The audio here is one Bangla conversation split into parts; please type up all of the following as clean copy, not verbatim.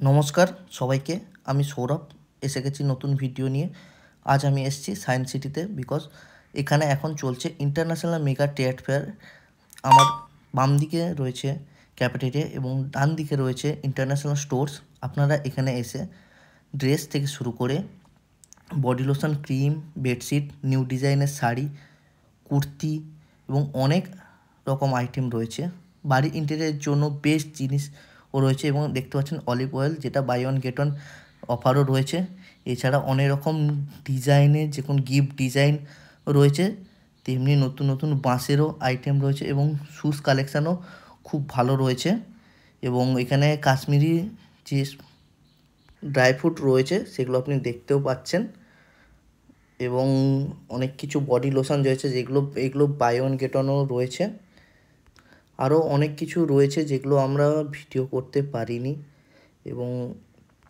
নমস্কার সবাইকে। আমি সৌরভ এসে গেছি নতুন ভিডিও নিয়ে। আজ আমি এসেছি সায়েন্স সিটিতে বিকজ এখানে এখন চলছে ইন্টারন্যাশনাল মেগা ট্রেড ফেয়ার। আমার বাম দিকে রয়েছে ক্যাফেটেরিয়া এবং ডান দিকে রয়েছে ইন্টারন্যাশনাল স্টোর্স। আপনারা এখানে এসে ড্রেস থেকে শুরু করে body lotion, cream, bedsheet, new ডিজাইনের শাড়ি, কুর্তি এবং অনেক রকম আইটেম রয়েছে। বাড়ির ইন্টেরিয়ারের জন্য বেস্ট জিনিসও রয়েছে এবং দেখতে পাচ্ছেন অলিভ অয়েল, যেটা বাই ওয়ান গেট ওয়ান অফারও রয়েছে। এছাড়া অনেক রকম ডিজাইনের যে কোনো গিফট ডিজাইন রয়েছে, তেমনি নতুন নতুন বাঁশেরও আইটেম রয়েছে এবং শুজ কালেকশানও খুব ভালো রয়েছে। এবং এখানে কাশ্মীরি যে ড্রাই ফ্রুট রয়েছে সেগুলো আপনি দেখতেও পাচ্ছেন এবং অনেক কিছু বডি লোশন রয়েছে এগুলো বাই ওয়ান গেট ওয়ানও রয়েছে। আরও অনেক কিছু রয়েছে যেগুলো আমরা ভিডিও করতে পারিনি এবং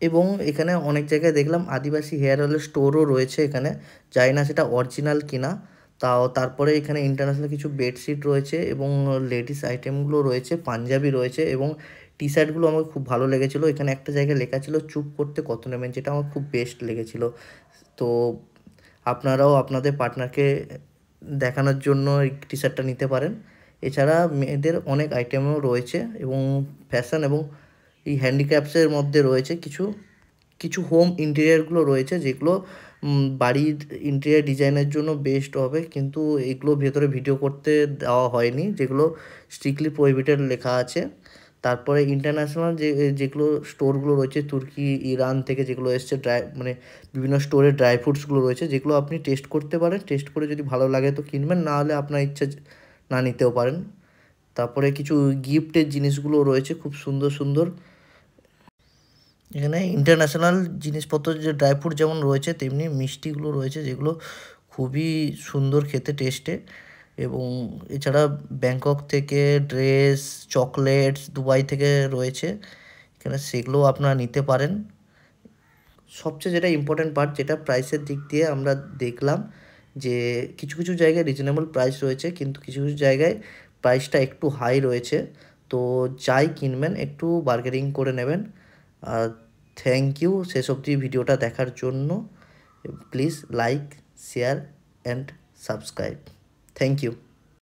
এবং এখানে অনেক জায়গায় দেখলাম আদিবাসী হেয়ার অয়েলের স্টোরও রয়েছে। এখানে জানি না সেটা অরিজিনাল কিনা। তারপরে এখানে ইন্টারন্যাশনাল কিছু বেডশিট রয়েছে এবং লেডিস আইটেমগুলো রয়েছে, পাঞ্জাবি রয়েছে এবং টি শার্টগুলো আমার খুব ভালো লেগেছিলো। এখানে একটা জায়গায় লেখা ছিল চুপ করতে কত নেবেন, যেটা আমার খুব বেস্ট লেগেছিলো। তো আপনারাও আপনাদের পার্টনারকে দেখানোর জন্য এই টি শার্টটা নিতে পারেন। এছাড়া মেয়েদের অনেক আইটেমও রয়েছে এবং ফ্যাশন এবং এই হ্যান্ডিক্রাফটসের মধ্যে রয়েছে কিছু কিছু হোম ইন্টেরিয়ারগুলো রয়েছে যেগুলো বাড়ির ইন্টেরিয়ার ডিজাইনের জন্য বেস্ট হবে, কিন্তু এগুলো ভেতরে ভিডিও করতে দেওয়া হয়নি, যেগুলো স্ট্রিক্টলি প্রহিবিটেড লেখা আছে। তারপরে ইন্টারন্যাশনাল যেগুলো স্টোরগুলো রয়েছে তুর্কি, ইরান থেকে যেগুলো এসছে মানে বিভিন্ন স্টোরে ড্রাই ফ্রুটসগুলো রয়েছে, যেগুলো আপনি টেস্ট করতে পারেন। টেস্ট করে যদি ভালো লাগে তো কিনবেন, না হলে আপনার ইচ্ছা না নিতেও পারেন। তারপরে কিছু গিফটের জিনিসগুলো রয়েছে খুব সুন্দর সুন্দর। এখানে ইন্টারন্যাশনাল জিনিসপত্র যে ড্রাই ফ্রুট যেমন রয়েছে তেমনি মিষ্টিগুলো রয়েছে, যেগুলো খুবই সুন্দর খেতে টেস্টে। এবং এছাড়া ব্যাংকক থেকে ড্রেস, চকলেটস, দুবাই থেকে রয়েছে এখানে, সেগুলোও আপনারা নিতে পারেন। সবচেয়ে যেটা ইম্পর্ট্যান্ট পার্ট, যেটা প্রাইসের দিক দিয়ে আমরা দেখলাম যে কিছু কিছু জায়গায় রিজনেবল প্রাইস রয়েছে, কিন্তু কিছু কিছু জায়গায় প্রাইসটা একটু হাই রয়েছে। তো যাই কিনবেন একটু বার্গেনিং করে নেবেন। আর থ্যাংক ইউ শেষ অবধি ভিডিওটা দেখার জন্য। Please like, share and subscribe. Thank you.